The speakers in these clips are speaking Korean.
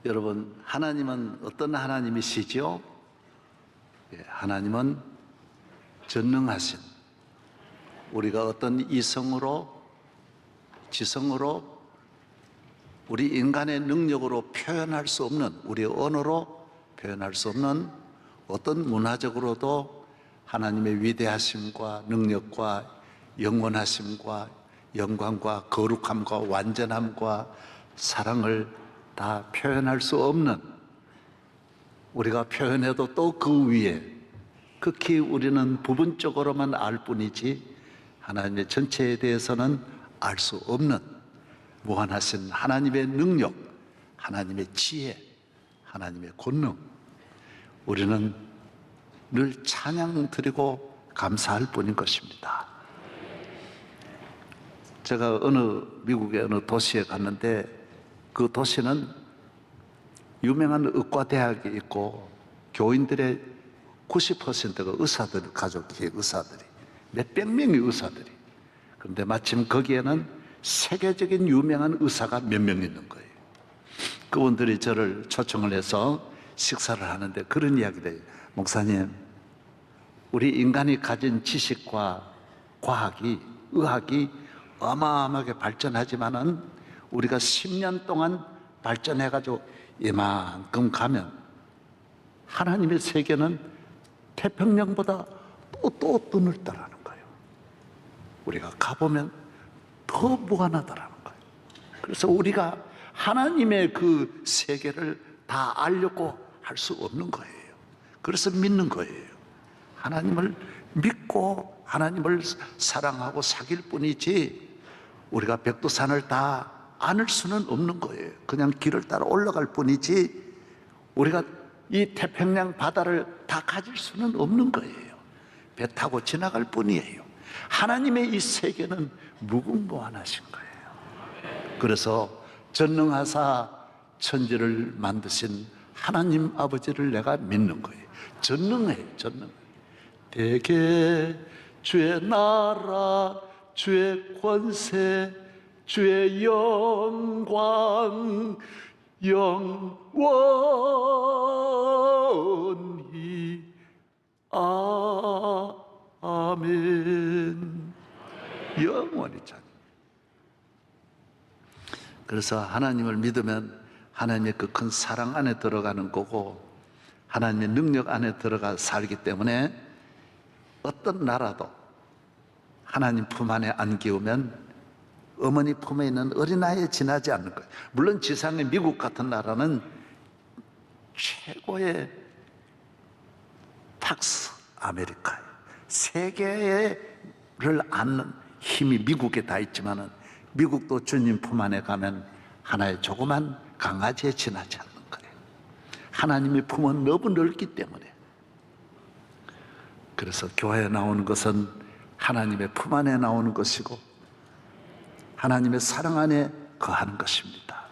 여러분, 하나님은 어떤 하나님이시죠? 하나님은 전능하신, 우리가 어떤 이성으로, 지성으로, 우리 인간의 능력으로 표현할 수 없는, 우리의 언어로 표현할 수 없는 어떤 문화적으로도 하나님의 위대하심과 능력과 영원하심과 영광과 거룩함과 완전함과 사랑을 다 표현할 수 없는, 우리가 표현해도 또 그 위에 극히 우리는 부분적으로만 알 뿐이지 하나님의 전체에 대해서는 알 수 없는 무한하신 하나님의 능력, 하나님의 지혜, 하나님의 권능, 우리는 늘 찬양 드리고 감사할 뿐인 것입니다. 제가 미국의 어느 도시에 갔는데 그 도시는 유명한 의과대학이 있고 교인들의 90%가 의사들, 가족이 의사들이, 몇백 명의 의사들이. 그런데 마침 거기에는 세계적인 유명한 의사가 몇 명 있는 거예요. 그분들이 저를 초청을 해서 식사를 하는데 그런 이야기를 해요. 목사님, 우리 인간이 가진 지식과 과학이, 의학이 어마어마하게 발전하지만은 우리가 10년 동안 발전해가지고 이만큼 가면 하나님의 세계는 태평양보다 또 넓다라는 거예요. 우리가 가보면 더 무한하다라는 거예요. 그래서 우리가 하나님의 그 세계를 다 알려고 할 수 없는 거예요. 그래서 믿는 거예요. 하나님을 믿고 하나님을 사랑하고 사귈 뿐이지 우리가 백두산을 다 안을 수는 없는 거예요. 그냥 길을 따라 올라갈 뿐이지 우리가 이 태평양 바다를 다 가질 수는 없는 거예요. 배 타고 지나갈 뿐이에요. 하나님의 이 세계는 무궁무한하신 거예요. 그래서 전능하사 천지를 만드신 하나님 아버지를 내가 믿는 거예요. 전능해요. 전능. 대개 주의 나라, 주의 권세, 주의 영광 영원히 아멘. 영원히 참. 그래서 하나님을 믿으면 하나님의 그 큰 사랑 안에 들어가는 거고 하나님의 능력 안에 들어가 살기 때문에 어떤 나라도 하나님 품 안에 안 키우면 어머니 품에 있는 어린아이에 지나지 않는 거예요. 물론 지상의 미국 같은 나라는 최고의 팍스 아메리카예요. 세계를 안는 힘이 미국에 다 있지만은 미국도 주님 품 안에 가면 하나의 조그만 강아지에 지나지 않는 거예요. 하나님의 품은 너무 넓기 때문에. 그래서 교회에 나오는 것은 하나님의 품 안에 나오는 것이고 하나님의 사랑 안에 거하는 것입니다.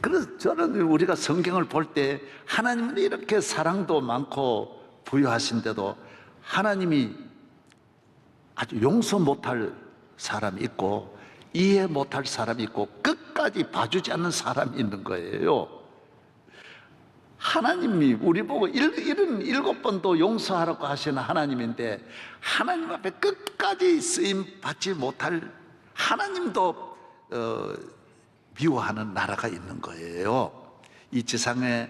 그래서 저는 우리가 성경을 볼 때 하나님은 이렇게 사랑도 많고 부유하신데도 하나님이 아주 용서 못할 사람이 있고 이해 못할 사람이 있고 끝까지 봐주지 않는 사람이 있는 거예요. 하나님이 우리 보고 77번도 용서하라고 하시는 하나님인데 하나님 앞에 끝까지 쓰임 받지 못할 하나님도 미워하는 나라가 있는 거예요. 이 지상에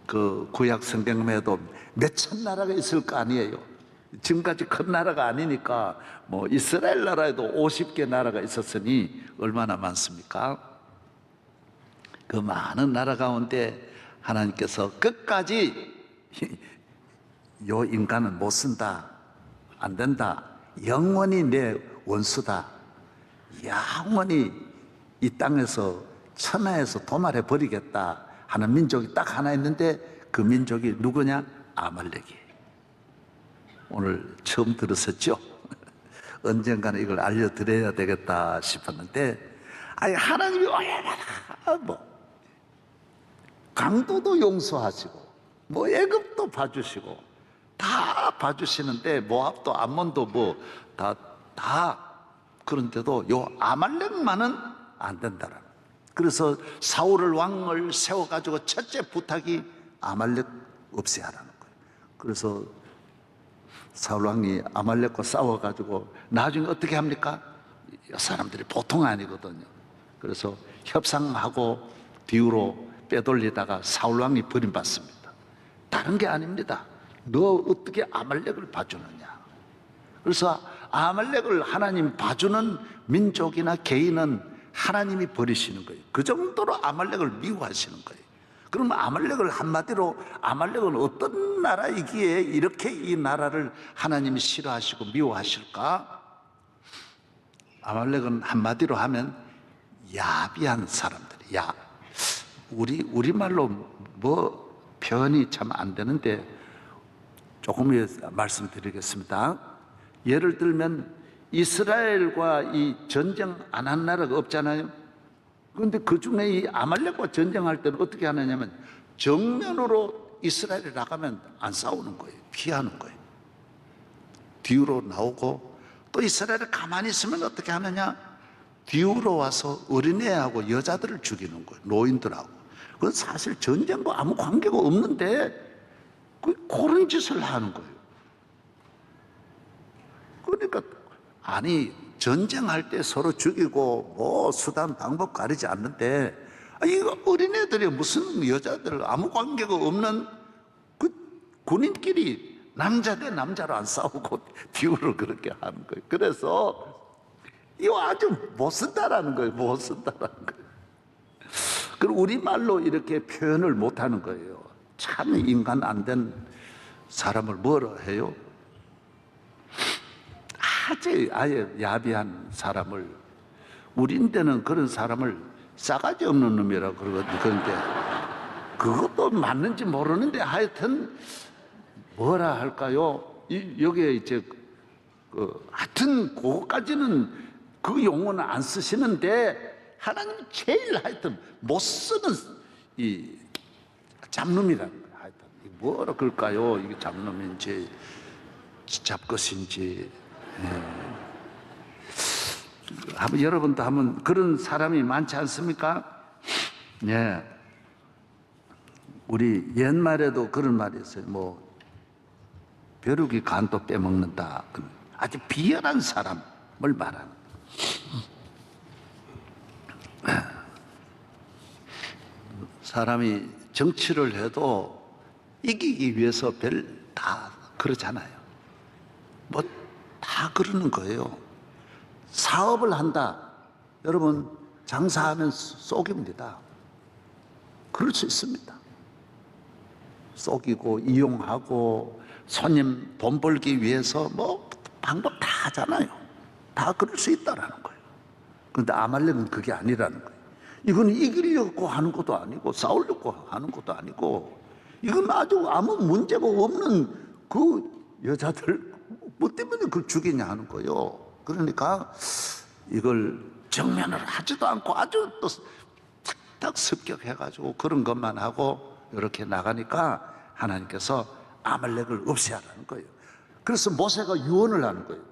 그 구약 성경에도 몇천 나라가 있을 거 아니에요. 지금까지 큰 나라가 아니니까 뭐 이스라엘 나라에도 50개 나라가 있었으니 얼마나 많습니까? 그 많은 나라 가운데 하나님께서 끝까지 요 인간은 못 쓴다, 안 된다, 영원히 내 원수다, 영원히 이 땅에서 천하에서 도말해 버리겠다 하는 민족이 딱 하나 있는데 그 민족이 누구냐? 아말렉이에요. 오늘 처음 들었었죠? 언젠가는 이걸 알려드려야 되겠다 싶었는데 아니 하나님이 얼마나 뭐 강도도 용서하시고 뭐 애굽도 봐주시고 다 봐주시는데 모압도 암몬도 뭐 다 그런데도 요 아말렉만은 안 된다라는. 그래서 사울을 왕을 세워가지고 첫째 부탁이 아말렉 없애하라는 거예요. 그래서 사울 왕이 아말렉과 싸워가지고 나중에 어떻게 합니까? 이 사람들이 보통 아니거든요. 그래서 협상하고 뒤로 빼돌리다가 사울 왕이 버림받습니다. 다른 게 아닙니다. 너 어떻게 아말렉을 봐주느냐. 그래서 아말렉을 하나님 봐주는 민족이나 개인은 하나님이 버리시는 거예요. 그 정도로 아말렉을 미워하시는 거예요. 그러면 아말렉을 한마디로 아말렉은 어떤 나라이기에 이렇게 이 나라를 하나님이 싫어하시고 미워하실까? 아말렉은 한마디로 하면 야비한 사람들이, 우리말로 뭐 표현이 참 안 되는데 조금 말씀드리겠습니다. 예를 들면 이스라엘과 이 전쟁 안 한 나라가 없잖아요. 그런데 그 중에 이 아말렉과 전쟁할 때는 어떻게 하느냐면 정면으로 이스라엘이 나가면 안 싸우는 거예요. 피하는 거예요. 뒤로 나오고, 또 이스라엘이 가만히 있으면 어떻게 하느냐, 뒤로 와서 어린애하고 여자들을 죽이는 거예요. 노인들하고. 그건 사실 전쟁과 아무 관계가 없는데 그런 짓을 하는 거예요. 그러니까 아니, 전쟁할 때 서로 죽이고 뭐 수단 방법 가리지 않는데, 이거 어린애들이 무슨 여자들 아무 관계가 없는 그 군인끼리 남자 대 남자로 안 싸우고 비유를 그렇게 하는 거예요. 그래서 이거 아주 못 쓴다라는 거예요. 못 쓴다라는 거예요. 그리고 우리말로 이렇게 표현을 못 하는 거예요. 참 인간 안 된 사람을 뭐라 해요? 아예 야비한 사람을, 우리인데는 그런 사람을 싸가지 없는 놈이라고 그러거든요. 그런데 그것도 맞는지 모르는데 하여튼 뭐라 할까요? 여기에 이제 하여튼 그거까지는 그 용어는 안 쓰시는데 하나님 제일 하여튼 못 쓰는 이 잡놈이라는 거예요. 하여튼 뭐라 그럴까요? 이게 잡놈인지 잡것인지. 한번 여러분도 한번 그런 사람이 많지 않습니까? 네. 우리 옛말에도 그런 말이 있어요. 뭐 벼룩이 간도 빼먹는다. 아주 비열한 사람을 말하는. 사람이 정치를 해도 이기기 위해서 다 그러잖아요. 뭐 다 그러는 거예요. 사업을 한다. 여러분, 장사하면 속입니다. 그럴 수 있습니다. 속이고 이용하고 손님 돈 벌기 위해서 뭐 방법 다 하잖아요. 다 그럴 수 있다라는 거예요. 그런데 아말렉은 그게 아니라는 거예요. 이건 이기려고 하는 것도 아니고 싸우려고 하는 것도 아니고, 이건 아주 아무 문제가 없는 그 여자들 뭐 때문에 그걸 죽이냐 하는 거예요. 그러니까 이걸 정면을 하지도 않고 아주 또 탁탁 습격해가지고 그런 것만 하고 이렇게 나가니까 하나님께서 아말렉을 없애하라는 거예요. 그래서 모세가 유언을 하는 거예요.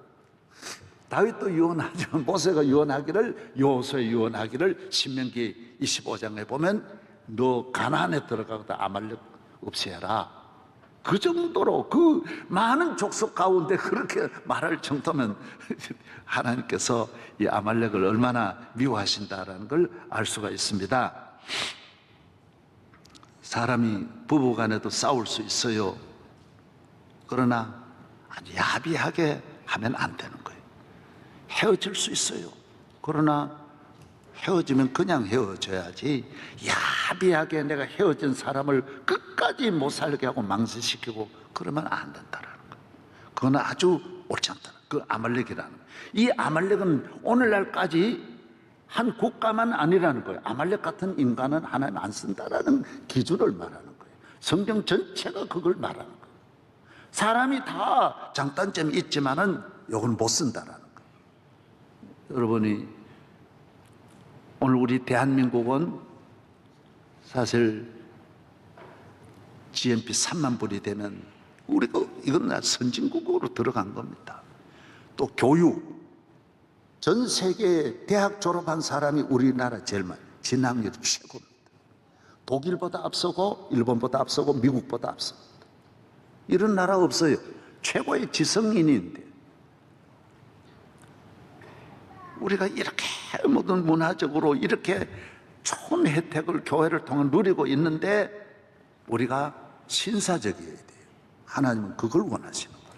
다윗도 유언하지만 모세가 유언하기를, 여호수아 유언하기를 신명기 25장에 보면 너 가나안에 들어가서 아말렉 없애라. 그 정도로 그 많은 족속 가운데 그렇게 말할 정도면 하나님께서 이 아말렉을 얼마나 미워하신다라는 걸 알 수가 있습니다. 사람이 부부간에도 싸울 수 있어요. 그러나 아주 야비하게 하면 안 되는 거예요. 헤어질 수 있어요. 그러나 헤어지면 그냥 헤어져야지, 야비하게 내가 헤어진 사람을 끝까지 못 살게 하고 망신시키고 그러면 안 된다라는 거예요. 그건 아주 옳지 않다는 거예요. 그 아말렉이라는 거예요. 이 아말렉은 오늘날까지 한 국가만 아니라는 거예요. 아말렉 같은 인간은 하나님 안 쓴다라는 기준을 말하는 거예요. 성경 전체가 그걸 말하는 거예요. 사람이 다 장단점이 있지만은 이건 못 쓴다라는 거예요. 여러분이 오늘 우리 대한민국은 사실 GNP 3만 불이 되면 우리가 이건 선진국으로 들어간 겁니다. 또 교육, 전 세계 대학 졸업한 사람이 우리나라 제일 많아요. 진학률이 최고입니다. 독일보다 앞서고 일본보다 앞서고 미국보다 앞섭니다. 이런 나라 없어요. 최고의 지성인인데 우리가 이렇게 모든 문화적으로 이렇게 좋은 혜택을 교회를 통해 누리고 있는데 우리가 신사적이어야 돼요. 하나님은 그걸 원하시는 거예요.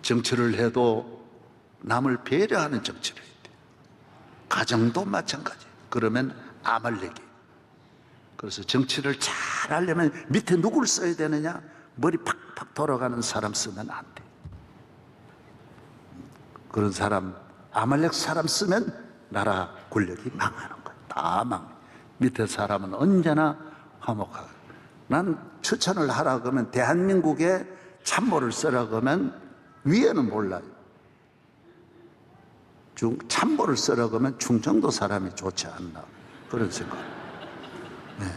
정치를 해도 남을 배려하는 정치를 해야 돼요. 가정도 마찬가지예요. 그러면 아말렉이. 그래서 정치를 잘 하려면 밑에 누굴 써야 되느냐? 머리 팍팍 돌아가는 사람 쓰면 안 돼. 그런 사람, 아말렉 사람 쓰면 나라 권력이 망하는 거예요. 다 망해. 밑에 사람은 언제나 화목하고. 난 추천을 하라 그러면 대한민국에 참모를 쓰라 그러면 위에는 몰라요. 참모를 쓰라 그러면 충청도 사람이 좋지 않나 그런 생각. 네.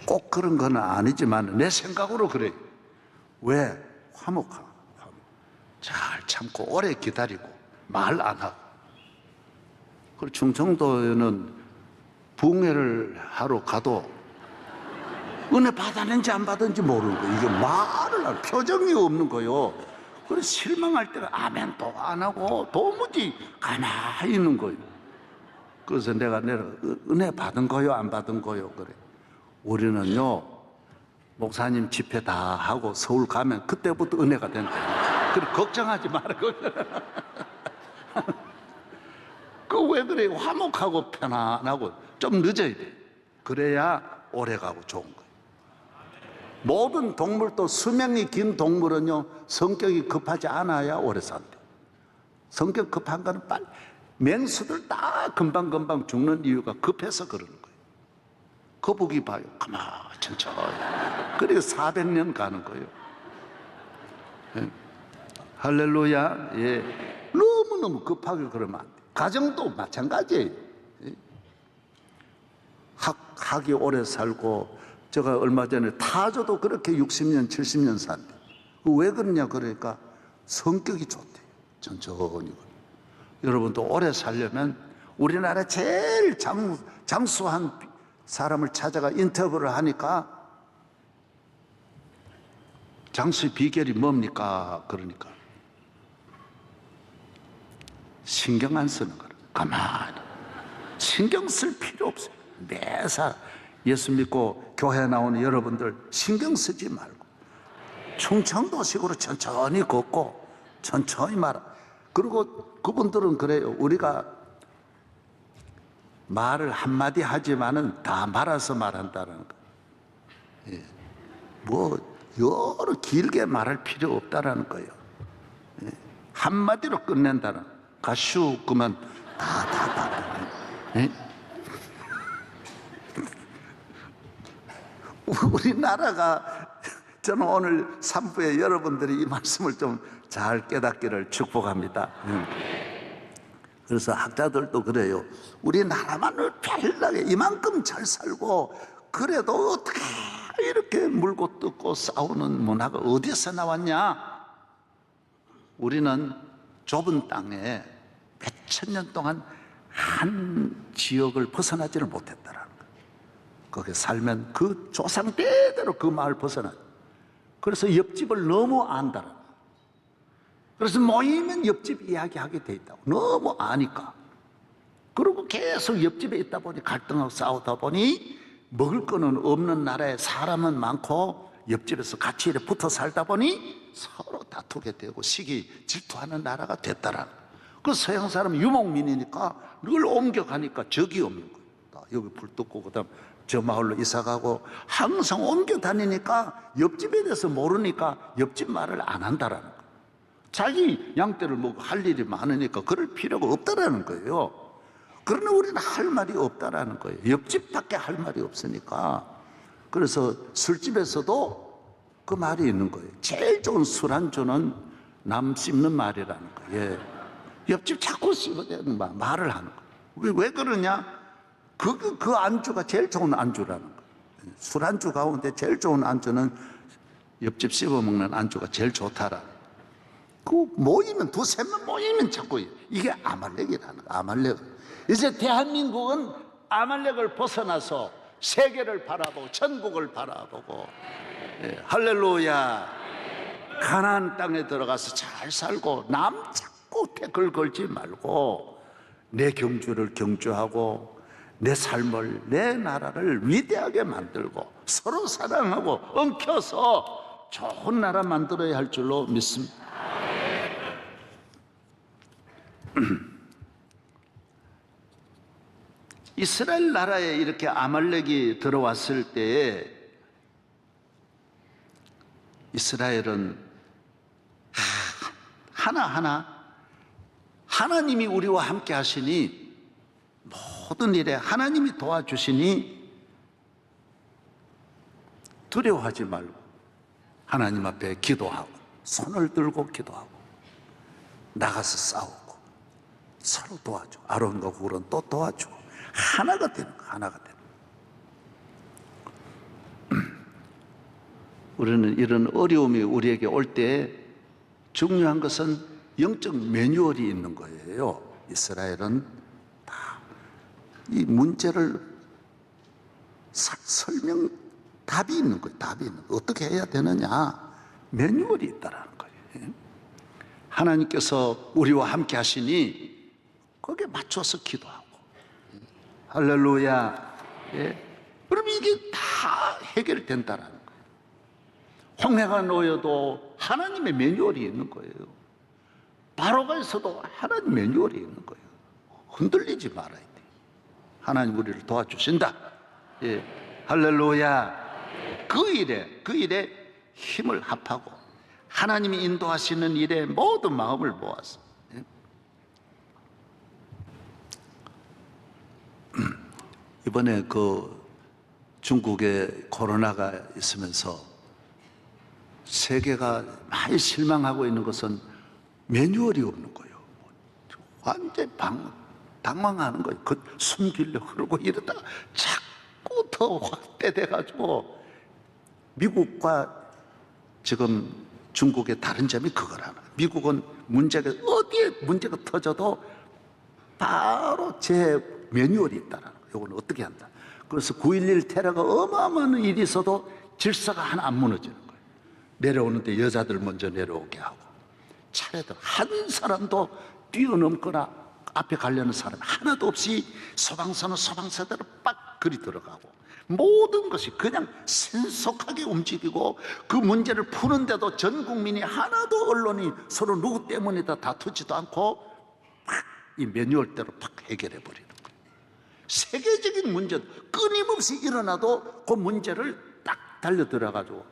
꼭 그런 건 아니지만 내 생각으로 그래요. 왜? 화목하고 잘 참고 오래 기다리고 말 안 하고. 그리고 충청도에는 붕해를 하러 가도 은혜 받았는지 안 받았는지 모르는 거예요. 이게 말을 하고 표정이 없는 거예요. 그래서 실망할 때가 아멘도 안 하고 도무지 가만히 있는 거예요. 그래서 내가 은혜 받은 거요 안 받은 거요 그래. 우리는요 목사님 집회 다 하고 서울 가면 그때부터 은혜가 된다. 그래 걱정하지 말고. 그 왜 그래? 화목하고 편안하고 좀 늦어야 돼. 그래야 오래 가고 좋은 거예요. 모든 동물도 수명이 긴 동물은요 성격이 급하지 않아야 오래 산대. 성격 급한 거는 빨리. 맹수들 다 금방금방 죽는 이유가 급해서 그러는 거예요. 거북이 봐요. 가만 천천히. 그리고 400년 가는 거예요. 예. 할렐루야. 예. 너무너무 급하게 그러면 안 돼. 가정도 마찬가지예요. 예. 학이 오래 살고 제가 얼마 전에 타조도 그렇게 60년 70년 산대. 왜 그러냐 그러니까 성격이 좋대요. 천천히. 여러분도 오래 살려면 우리나라 제일 장수한 사람을 찾아가 인터뷰를 하니까 장수의 비결이 뭡니까? 그러니까 신경 안 쓰는 거예요. 가만히 신경 쓸 필요 없어요. 매사 예수 믿고 교회 나오는 여러분들 신경 쓰지 말고 충청도식으로 천천히 걷고 천천히 말아. 그리고 그분들은 그래요. 우리가 말을 한마디 하지만은 다 말아서 말한다는 거. 예. 뭐 여러 길게 말할 필요 없다라는 거예요. 예. 한마디로 끝낸다는. 가슈 그만 다. 예? 우리나라가 저는 오늘 3부에 여러분들이 이 말씀을 좀 잘 깨닫기를 축복합니다. 그래서 학자들도 그래요. 우리나라만을 별나게 이만큼 잘 살고 그래도 어떻게 이렇게 물고 뜯고 싸우는 문화가 어디서 나왔냐? 우리는 좁은 땅에 몇천 년 동안 한 지역을 벗어나지를 못했다라는 거예요. 거기에 살면 그 조상 대대로 그 마을 벗어나요. 그래서 옆집을 너무 안다라는 거예요. 그래서 모이면 옆집 이야기하게 돼 있다고. 너무 아니까. 그리고 계속 옆집에 있다 보니 갈등하고 싸우다 보니 먹을 거는 없는 나라에 사람은 많고 옆집에서 같이 이렇게 붙어 살다 보니 서로 다투게 되고 시기 질투하는 나라가 됐다라는 거예요. 그 서양 사람은 유목민이니까 늘 옮겨가니까 적이 없는 거예요. 여기 불 뜯고 그다음 저 마을로 이사 가고 항상 옮겨 다니니까 옆집에 대해서 모르니까 옆집 말을 안 한다라는 거예요. 자기 양떼를 먹고 할 일이 많으니까 그럴 필요가 없다라는 거예요. 그러나 우리는 할 말이 없다라는 거예요. 옆집밖에 할 말이 없으니까. 그래서 술집에서도 그 말이 있는 거예요. 제일 좋은 술안주는 남 씹는 말이라는 거예요. 예. 옆집 자꾸 씹어대는 말을 하는 거예요. 왜 그러냐? 그 안주가 제일 좋은 안주라는 거예요. 술안주 가운데 제일 좋은 안주는 옆집 씹어먹는 안주가 제일 좋다라는 거예요. 그 모이면 두세 명 모이면 자꾸 이게 아말렉이라는 거야. 아말렉. 이제 대한민국은 아말렉을 벗어나서 세계를 바라보고 천국을 바라보고, 예, 할렐루야. 가나안 땅에 들어가서 잘 살고 남 자꾸 태클 걸지 말고 내 경주를 경주하고 내 삶을, 내 나라를 위대하게 만들고 서로 사랑하고 엉켜서 좋은 나라 만들어야 할 줄로 믿습니다. 이스라엘 나라에 이렇게 아말렉이 들어왔을 때에 이스라엘은 하나하나 하나님이 우리와 함께 하시니, 모든 일에 하나님이 도와주시니 두려워하지 말고 하나님 앞에 기도하고 손을 들고 기도하고 나가서 싸우고 서로 도와줘. 아론과 훌은 또 도와주고 하나가 되는 거, 하나가 되는 거. 우리는 이런 어려움이 우리에게 올 때 중요한 것은 영적 매뉴얼이 있는 거예요. 이스라엘은 다 이 문제를 설명, 답이 있는 거예요. 답이 있는 거예요. 어떻게 해야 되느냐, 매뉴얼이 있다라는 거예요. 하나님께서 우리와 함께 하시니 거기에 맞춰서 기도하고, 할렐루야. 예. 그럼 이게 다 해결된다라는 거예요. 홍해가 놓여도 하나님의 매뉴얼이 있는 거예요. 바로가 있어도 하나님 매뉴얼이 있는 거예요. 흔들리지 말아야 돼. 하나님 우리를 도와주신다. 예. 할렐루야. 그 일에 힘을 합하고 하나님이 인도하시는 일에 모든 마음을 모아서, 예. 이번에 그 중국에 코로나가 있으면서 세계가 많이 실망하고 있는 것은 매뉴얼이 없는 거예요. 완전 당황하는 거예요. 그 숨기려고 그러고 이러다가 자꾸 더 확대돼가지고, 미국과 지금 중국의 다른 점이 그거라는 거예요. 미국은 문제가, 어디에 문제가 터져도 바로 제 매뉴얼이 있다는 거예요. 이건 어떻게 한다. 그래서 9.11 테러가 어마어마한 일이 있어도 질서가 하나 안 무너지는 거예요. 내려오는데 여자들 먼저 내려오게 하고, 차례대로 한 사람도 뛰어넘거나 앞에 가려는 사람이 하나도 없이 소방서는 소방서대로 빡 그리 들어가고, 모든 것이 그냥 신속하게 움직이고, 그 문제를 푸는데도 전 국민이 하나도 언론이 서로 누구 때문이다 다투지도 않고 팍 이 매뉴얼대로 팍 해결해 버리는 거예요. 세계적인 문제 끊임없이 일어나도 그 문제를 딱 달려 들어가지고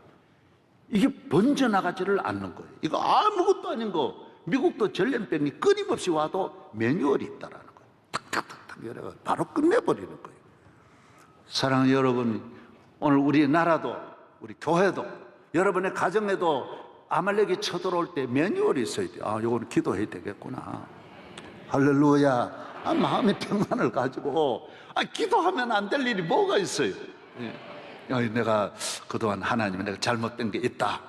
이게 번져나가지를 않는 거예요. 이거 아무것도 아닌 거, 미국도 전염병이 끊임없이 와도 매뉴얼이 있다라는 거예요. 탁탁탁탁 열어가 바로 끝내버리는 거예요. 사랑하는 여러분, 오늘 우리 나라도, 우리 교회도, 여러분의 가정에도 아말렉이 쳐들어올 때 매뉴얼이 있어야 돼요. 아, 요거는 기도해야 되겠구나. 할렐루야. 아, 마음의 평안을 가지고, 아, 기도하면 안 될 일이 뭐가 있어요. 예. 내가 그동안 하나님이 내가 잘못된 게 있다,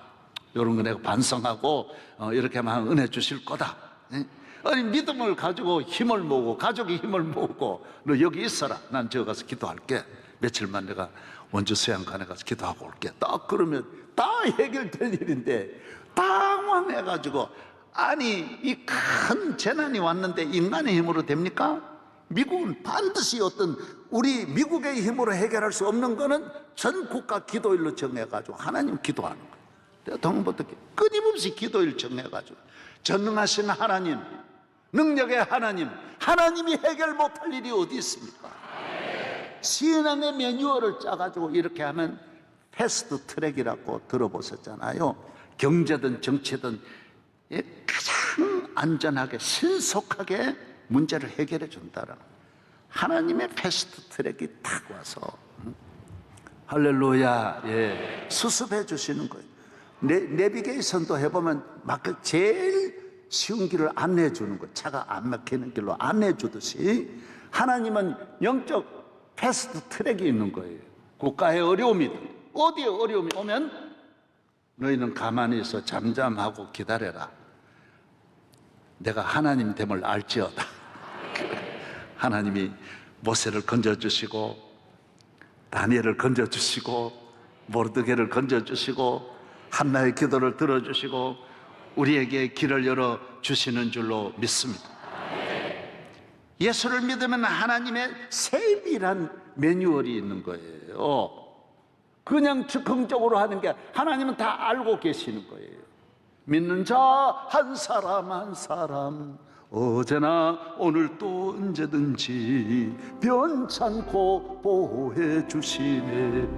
이런 거 내가 반성하고 이렇게 하면 은혜 주실 거다. 예? 아니, 믿음을 가지고 힘을 모으고, 가족이 힘을 모으고, 너 여기 있어라, 난 저 가서 기도할게, 며칠만 내가 원주 수양관에 가서 기도하고 올게, 딱 그러면 다 해결될 일인데 당황해가지고, 아니 이 큰 재난이 왔는데 인간의 힘으로 됩니까? 미국은 반드시 어떤 우리 미국의 힘으로 해결할 수 없는 거는 전 국가 기도일로 정해가지고 하나님 기도하는 거예요. 대통령부터 끊임없이 기도일 정해가지고, 전능하신 하나님, 능력의 하나님, 하나님이 해결 못할 일이 어디 있습니까? 신앙의 매뉴얼을 짜가지고 이렇게 하면 패스트 트랙이라고 들어보셨잖아요. 경제든 정치든 가장 안전하게 신속하게 문제를 해결해 준다라는 하나님의 패스트 트랙이 딱 와서, 할렐루야, 예, 수습해 주시는 거예요. 내비게이션도 해보면 막 제일 쉬운 길을 안내해 주는 거예요. 차가 안 막히는 길로 안내해 주듯이 하나님은 영적 패스트 트랙이 있는 거예요. 국가의 어려움이든 어디에 어려움이 오면 너희는 가만히 있어 잠잠하고 기다려라. 내가 하나님 됨을 알지어다. 하나님이 모세를 건져주시고 다니엘을 건져주시고 모르드게를 건져주시고 한나의 기도를 들어주시고 우리에게 길을 열어주시는 줄로 믿습니다. 예수를 믿으면 하나님의 세밀한 매뉴얼이 있는 거예요. 그냥 즉흥적으로 하는 게 하나님은 다 알고 계시는 거예요. 믿는 자 한 사람 한 사람 어제나 오늘도 언제든지 변찮고 보호해 주시네.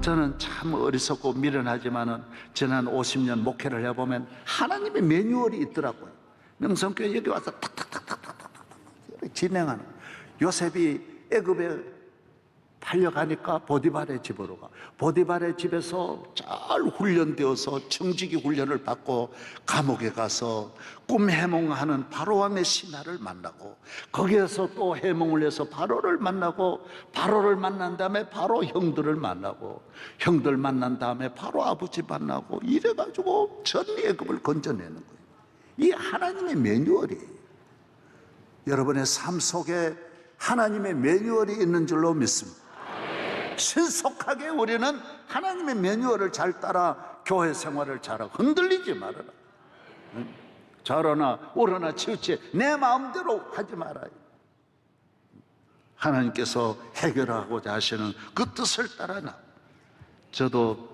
저는 참 어리석고 미련하지만은 지난 50년 목회를 해보면 하나님의 매뉴얼이 있더라고요. 명성교회 여기 와서 탁탁탁탁탁탁 진행하는. 요셉이 애굽에 팔려가니까 보디발의 집으로 가. 보디발의 집에서 잘 훈련되어서 청지기 훈련을 받고 감옥에 가서 꿈 해몽하는 바로왕의 신하를 만나고 거기에서 또 해몽을 해서 바로를 만나고 바로를 만난 다음에 바로 형들을 만나고 형들 만난 다음에 바로 아버지 만나고 이래가지고 전 애굽을 건져내는 거예요. 이 하나님의 매뉴얼이에요. 여러분의 삶 속에 하나님의 매뉴얼이 있는 줄로 믿습니다. 신속하게 우리는 하나님의 매뉴얼을 잘 따라 교회 생활을 잘하고 흔들리지 말아라. 저러나 오르나 치우치 내 마음대로 하지 말아요. 하나님께서 해결하고자 하시는 그 뜻을 따라 나. 저도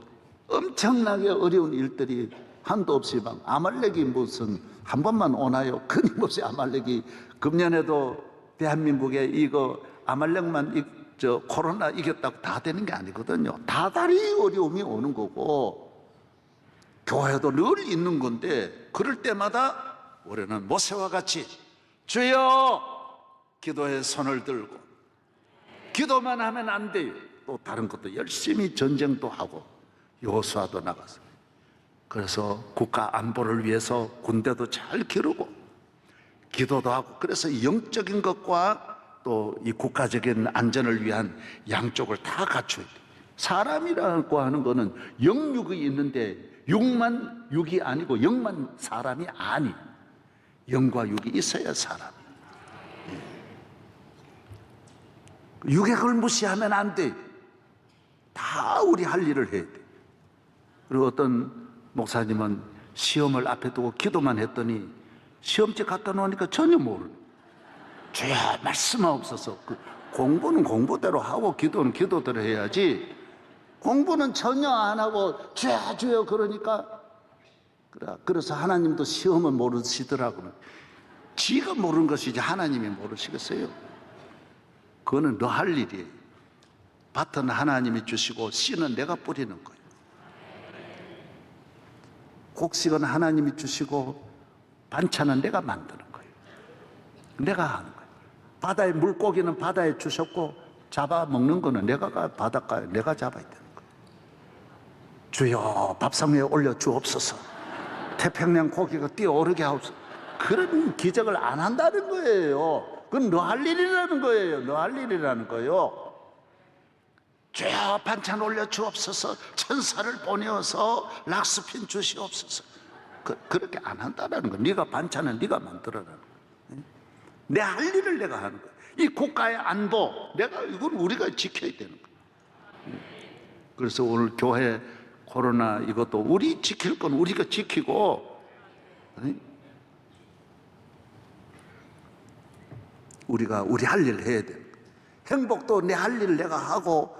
엄청나게 어려운 일들이 한도 없이 막 아말렉이 무슨 한 번만 오나요? 끊임없이 아말렉이 금년에도 대한민국에 이거 아말렉만 코로나 이겼다고 다 되는 게 아니거든요. 다달이 어려움이 오는 거고 교회도 늘 있는 건데 그럴 때마다 우리는 모세와 같이 주여 기도에 손을 들고 기도만 하면 안 돼요. 또 다른 것도 열심히 전쟁도 하고 여호수아도 나가서 그래서 국가 안보를 위해서 군대도 잘 기르고 기도도 하고 그래서 영적인 것과 또 이 국가적인 안전을 위한 양쪽을 다 갖춰야 돼. 사람이라고 하는 거는 영육이 있는데 육만 육이 아니고 영만 사람이 아니. 영과 육이 있어야 사람. 육의 걸 무시하면 안 돼. 다 우리 할 일을 해야 돼. 그리고 어떤 목사님은 시험을 앞에 두고 기도만 했더니 시험지 갖다 놓으니까 전혀 모르는. 주여 말씀하옵소서. 공부는 공부대로 하고 기도는 기도대로 해야지. 공부는 전혀 안 하고 주여 주여 그러니까 그래서 하나님도 시험은 모르시더라고요. 지가 모르는 것이지 하나님이 모르시겠어요? 그거는 너 할 일이에요. 밭은 하나님이 주시고 씨는 내가 뿌리는 거예요. 곡식은 하나님이 주시고 반찬은 내가 만드는 거예요. 내가 하는 거예요. 바다의 물고기는 바다에 주셨고 잡아먹는 거는 내가 바닷가에 내가 잡아야 되는 거예요. 주여 밥상 위에 올려 주옵소서. 태평양 고기가 뛰어오르게 하옵소서. 그런 기적을 안 한다는 거예요. 그건 너 할 일이라는 거예요. 너 할 일이라는 거예요. 주여 반찬 올려 주옵소서. 천사를 보내어서 락스핀 주시옵소서. 그렇게 안 한다는 거예요. 네가 반찬은 네가 만들어라는 거예요. 내 할 일을 내가 하는 거예요. 이 국가의 안보, 이건 우리가 지켜야 되는 거예요. 그래서 오늘 교회 코로나 이것도 우리 지킬 건 우리가 지키고, 우리가 우리 할 일을 해야 돼요. 행복도 내 할 일을 내가 하고,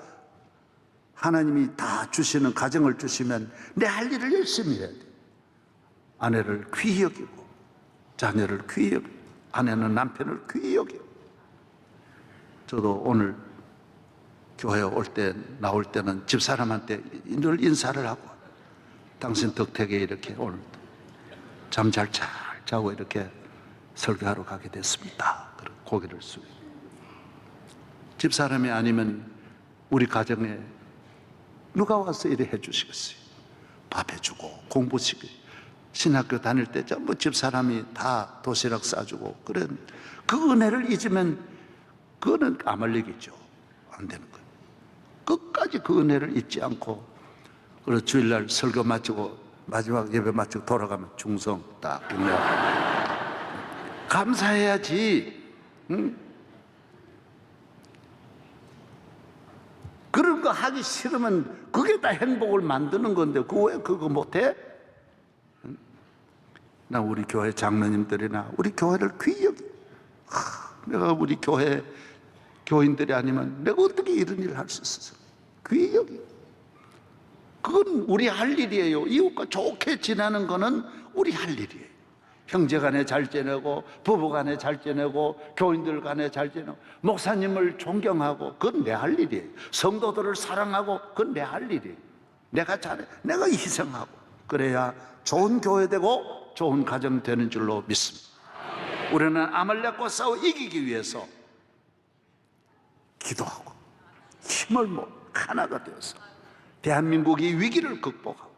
하나님이 다 주시는 가정을 주시면 내 할 일을 열심히 해야 돼요. 아내를 귀히 여기고, 자녀를 귀히 여기고, 아내는 남편을 귀히 여기고. 저도 오늘 교회 올 때, 나올 때는 집사람한테 늘 인사를 하고, 당신 덕택에 이렇게 오늘 잠 잘 자고 이렇게 설교하러 가게 됐습니다. 고개를 숙이고. 집사람이 아니면 우리 가정에 누가 와서 이래 해주시겠어요? 밥 해주고, 공부시키고, 신학교 다닐 때 전부 집사람이 다 도시락 싸주고, 그런 그 은혜를 잊으면 그거는 아말렉이죠. 안 되는 거예요. 끝까지 그 은혜를 잊지 않고, 그리고 주일날 설교 마치고 마지막 예배 마치고 돌아가면 중성 딱 끝내고 감사해야지. 응? 그런 거 하기 싫으면 그게 다 행복을 만드는 건데 왜 그거 못해? 응? 나 우리 교회 장로님들이나 우리 교회를 귀히 여기, 내가 우리 교회 교인들이 아니면 내가 어떻게 이런 일을 할 수 있었어? 귀히 여기. 그건 우리 할 일이에요. 이웃과 좋게 지내는 거는 우리 할 일이에요. 형제 간에 잘 지내고 부부 간에 잘 지내고 교인들 간에 잘 지내고 목사님을 존경하고 그건 내 할 일이에요. 성도들을 사랑하고 그건 내 할 일이에요. 내가 잘해, 내가 희생하고 그래야 좋은 교회 되고 좋은 가정 되는 줄로 믿습니다. 우리는 아말렉과 싸워 이기기 위해서 기도하고 힘을 모아 하나가 되어서 대한민국이 위기를 극복하고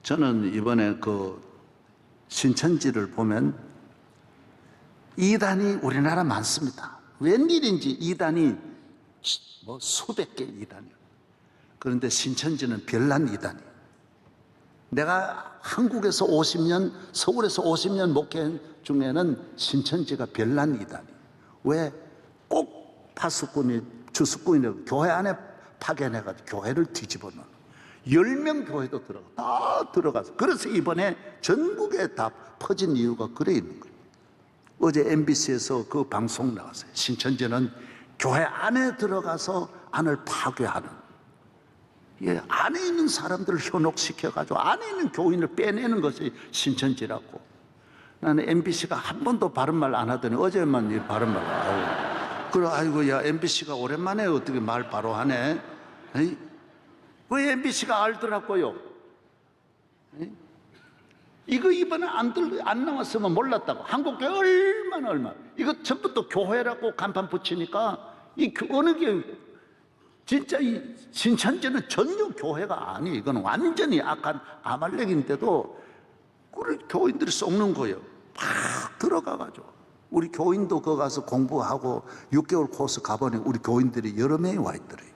저는 이번에 그 신천지를 보면 이단이 우리나라 많습니다. 웬일인지 이단이 뭐 수백 개 이단이요. 그런데 신천지는 별난 이단이에요. 내가 한국에서 50년, 서울에서 50년 목회 중에는 신천지가 별난 이단이에요. 왜? 꼭 파수꾼이, 주수꾼이 교회 안에 파견해가지고 교회를 뒤집어 놓는 10명 교회도 다 들어가서. 그래서 이번에 전국에 다 퍼진 이유가 그래 있는 거예요. 어제 MBC에서 그 방송 나왔어요. 신천지는 교회 안에 들어가서 안을 파괴하는, 안에 있는 사람들을 현혹시켜가지고 안에 있는 교인을 빼내는 것이 신천지라고. 나는 MBC가 한 번도 바른 말 안 하더니 어제만 이 바른 말 하고. 그래, 아이고, 야, MBC가 오랜만에 어떻게 말 바로 하네. 에이? 왜 MBC가 알더라고요. 에이? 이거 이번에 안 나왔으면 몰랐다고. 한국교회 얼마나. 이거 전부 또 교회라고 간판 붙이니까 어느 게 진짜 이 신천지는 전혀 교회가 아니에요. 이건 완전히 악한 아말렉인데도 우리 교인들이 썩는 거예요. 막 들어가가지고. 우리 교인도 거기 가서 공부하고 6개월 코스 가보니 우리 교인들이 여러 명이 와 있더래요.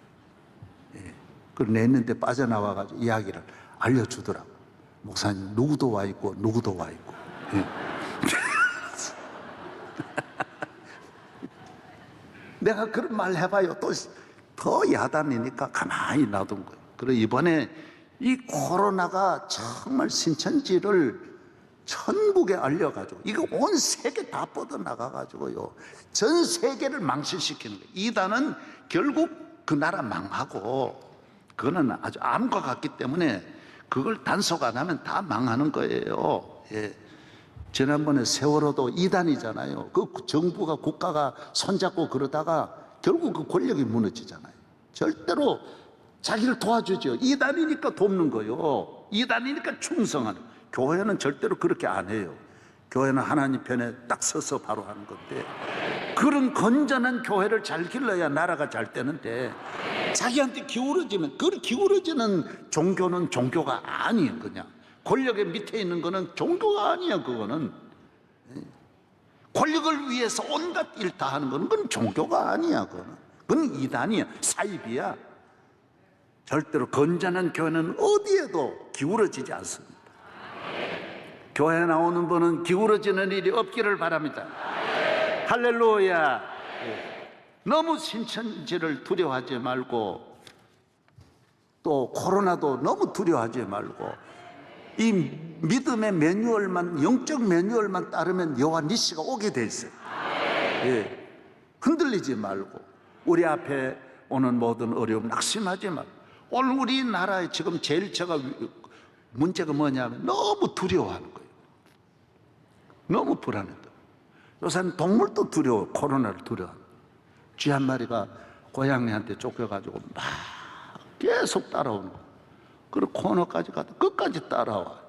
그걸 냈는데 빠져나와가지고 이야기를 알려주더라고. 목사님, 누구도 와 있고, 누구도 와 있고. 내가 그런 말 해봐요. 또 더 야단이니까 가만히 놔둔 거예요. 그리고 이번에 이 코로나가 정말 신천지를 전국에 알려가지고, 이거 온 세계 다 뻗어나가가지고요. 전 세계를 망신시키는 거예요. 이단은 결국 그 나라 망하고, 그거는 아주 암과 같기 때문에 그걸 단속 안 하면 다 망하는 거예요. 예. 지난번에 세월호도 이단이잖아요. 그 정부가 국가가 손잡고 그러다가 결국 그 권력이 무너지잖아요. 절대로 자기를 도와주죠. 이단이니까 돕는 거예요. 이단이니까 충성하는. 교회는 절대로 그렇게 안 해요. 교회는 하나님 편에 딱 서서 바로 하는 건데, 그런 건전한 교회를 잘 길러야 나라가 잘 되는데, 자기한테 기울어지면, 그 기울어지는 종교는 종교가 아니에요. 그냥 권력의 밑에 있는 거는 종교가 아니야. 그거는 권력을 위해서 온갖 일 다 하는 거는 그건 종교가 아니야. 그건 이단이야. 사입이야. 절대로 건전한 교회는 어디에도 기울어지지 않습니다. 교회 나오는 분은 기울어지는 일이 없기를 바랍니다. 할렐루야. 너무 신천지를 두려워하지 말고, 또 코로나도 너무 두려워하지 말고, 이 믿음의 매뉴얼만, 영적 매뉴얼만 따르면 여호와 니시가 오게 돼 있어요. 예. 흔들리지 말고, 우리 앞에 오는 모든 어려움 낙심하지 말고. 오늘 우리나라에 지금 제일 제가 문제가 뭐냐면 너무 두려워하는 거예요. 너무 불안해요. 요새는 동물도 두려워. 코로나를 두려워. 쥐 한 마리가 고양이한테 쫓겨가지고 막 계속 따라오는 거예요. 그리고 코너까지 가도 끝까지 따라와.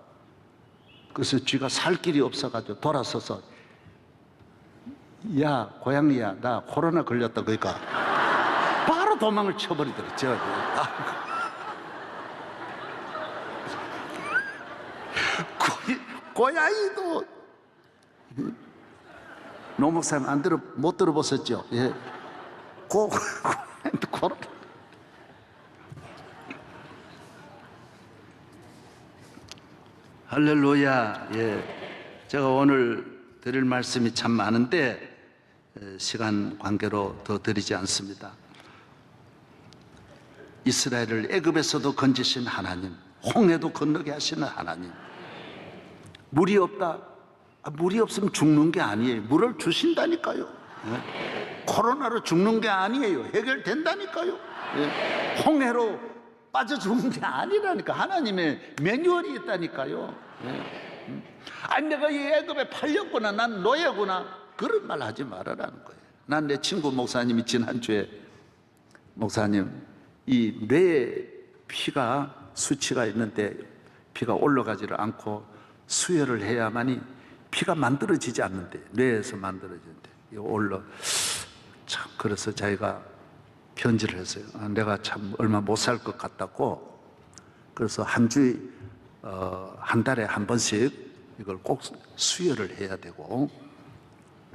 그래서 쥐가 살 길이 없어가지고 돌아서서, 야, 고양이야, 나 코로나 걸렸다. 그러니까 바로 도망을 쳐버리더랬죠. 고양이도, 노 목사님 못 들어보셨죠? 예. 코로나. 할렐루야. 예. 제가 오늘 드릴 말씀이 참 많은데 시간 관계로 더 드리지 않습니다. 이스라엘을 애굽에서도 건지신 하나님, 홍해도 건너게 하시는 하나님. 물이 없다. 물이 없으면 죽는 게 아니에요. 물을 주신다니까요. 예. 코로나로 죽는 게 아니에요. 해결된다니까요. 예. 홍해로 빠져 죽는 게 아니라니까. 하나님의 매뉴얼이 있다니까요. 예. 아니 내가 이 애굽에 팔렸구나, 난 노예구나, 그런 말 하지 말아라는 거예요. 난 내 친구 목사님이 지난주에, 목사님 이 뇌에 피가 수치가 있는데 피가 올라가지를 않고 수혈을 해야만이 피가 만들어지지 않는데, 뇌에서 만들어지는데 이거 올라. 참 그래서 자기가 편지를 했어요. 내가 참 얼마 못 살 것 같다고. 그래서 한 달에 한 번씩 이걸 꼭 수혈을 해야 되고,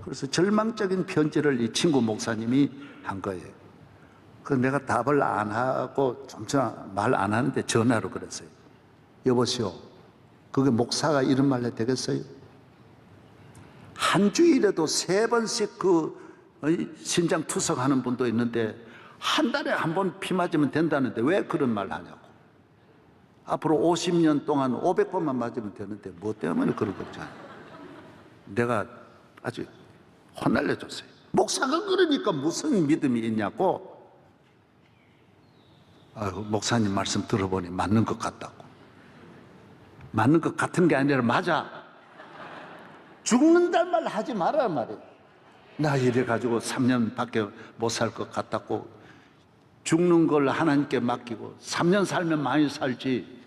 그래서 절망적인 편지를 이 친구 목사님이 한 거예요. 그래서 내가 답을 안 하고 점점 말 안 하는데 전화로 그랬어요. 여보시오, 그게 목사가 이런 말 해도 되겠어요? 한 주일에도 3번씩 신장 투석하는 분도 있는데 한 달에 한 번 피 맞으면 된다는데 왜 그런 말 하냐고. 앞으로 50년 동안 500번만 맞으면 되는데 뭐 때문에 그런 거지. 내가 아주 혼날려줬어요. 목사가 그러니까 무슨 믿음이 있냐고. 목사님 말씀 들어보니 맞는 것 같다고. 맞는 것 같은 게 아니라 맞아. 죽는다는 말 하지 말란 말이에요. 나 이래가지고 3년밖에 못 살 것 같다고. 죽는 걸 하나님께 맡기고 3년 살면 많이 살지.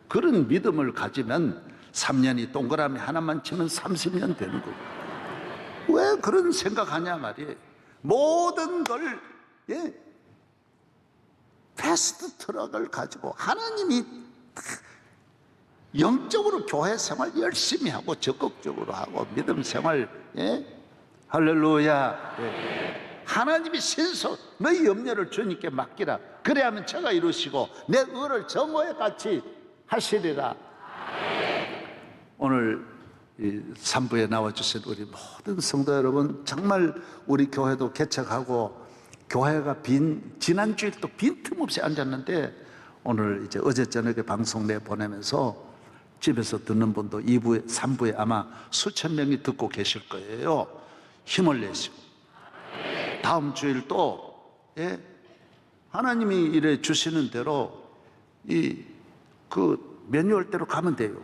그런 믿음을 가지면 3년이 동그라미 하나만 치면 30년 되는 거고. 왜 그런 생각하냐 말이에요. 모든 걸, 예, 패스트 트럭을 가지고 하나님이 영적으로 교회 생활 열심히 하고 적극적으로 하고 믿음 생활, 예? 할렐루야. 예. 하나님이 신속 너희 염려를 주님께 맡기라. 그래야면 저가 이루시고 내 의를 정오에 같이 하시리라. 오늘 이 3부에 나와주신 우리 모든 성도 여러분, 정말 우리 교회도 개척하고 교회가 지난주에 또 빈틈없이 앉았는데 오늘 이제 어제 저녁에 방송 내보내면서 집에서 듣는 분도 2부에 3부에 아마 수천 명이 듣고 계실 거예요. 힘을 내시고 다음 주일 또, 예, 하나님이 이래 주시는 대로 그 매뉴얼대로 가면 돼요.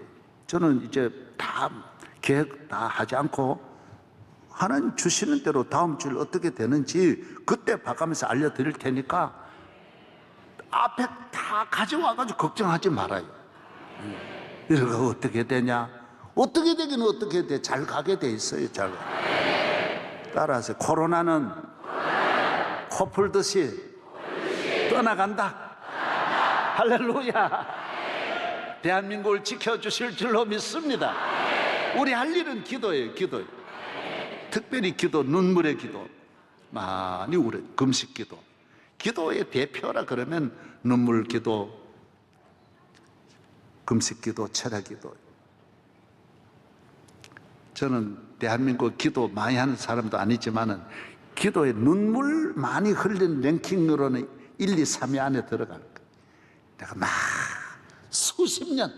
저는 이제 다 계획 다 하지 않고 하나님 주시는 대로 다음 주일 어떻게 되는지 그때 봐가면서 알려드릴 테니까 앞에 다 가져와가지고 걱정하지 말아요. 이러가 어떻게 되냐? 어떻게 되긴 어떻게 돼? 잘 가게 돼 있어요. 잘. 따라하세요. 코로나는 코 풀듯이 떠나간다. 할렐루야. 대한민국을 지켜주실 줄로 믿습니다. 우리 할 일은 기도예요. 기도예요. 특별히 기도, 눈물의 기도 많이 우려. 금식 기도. 기도의 대표라 그러면 눈물 기도, 금식 기도, 철학 기도. 저는 대한민국 기도 많이 하는 사람도 아니지만은 기도에 눈물 많이 흘린 랭킹으로는 1, 2, 3위 안에 들어갈 거예요. 내가 막 수십 년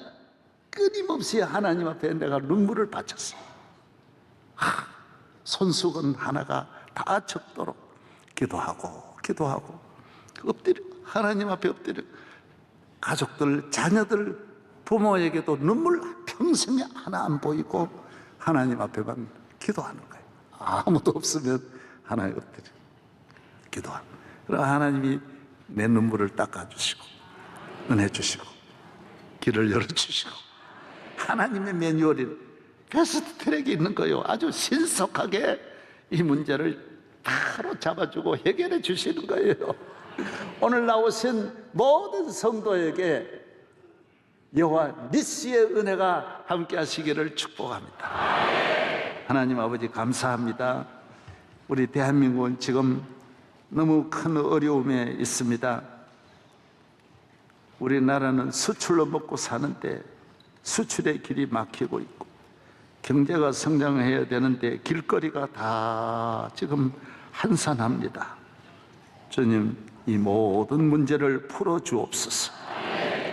끊임없이 하나님 앞에 내가 눈물을 바쳤어. 손수건 하나가 다 적도록 기도하고 엎드려 하나님 앞에 엎드려 가족들, 자녀들, 부모에게도 눈물 평생에 하나 안 보이고 하나님 앞에만 기도하는 거예요. 아무도 없으면 하나님 엎드려 기도하고, 그럼 하나님이 내 눈물을 닦아주시고 은혜 주시고 길을 열어주시고 하나님의 매뉴얼이 패스트 트랙이 있는 거예요. 아주 신속하게 이 문제를 바로 잡아주고 해결해 주시는 거예요. 오늘 나오신 모든 성도에게 여호와 니시의 은혜가 함께 하시기를 축복합니다. 하나님 아버지 감사합니다. 우리 대한민국은 지금 너무 큰 어려움에 있습니다. 우리나라는 수출로 먹고 사는데 수출의 길이 막히고 있고 경제가 성장해야 되는데 길거리가 다 지금 한산합니다. 주님, 이 모든 문제를 풀어주옵소서.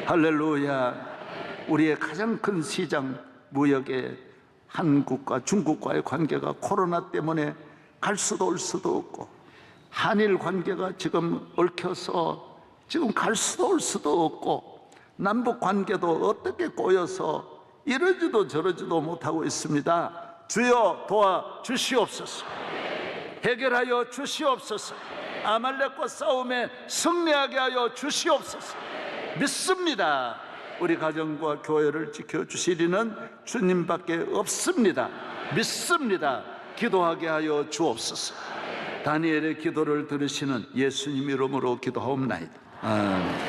할렐루야. 우리의 가장 큰 시장 무역의 한국과 중국과의 관계가 코로나 때문에 갈 수도 올 수도 없고, 한일 관계가 지금 얽혀서 지금 갈 수도 올 수도 없고, 남북 관계도 어떻게 꼬여서 이러지도 저러지도 못하고 있습니다. 주여 도와주시옵소서. 해결하여 주시옵소서. 아말렉과 싸움에 승리하게 하여 주시옵소서. 믿습니다. 우리 가정과 교회를 지켜주시리는 주님밖에 없습니다. 믿습니다. 기도하게 하여 주옵소서. 다니엘의 기도를 들으시는 예수님 이름으로 기도하옵나이다. 아멘.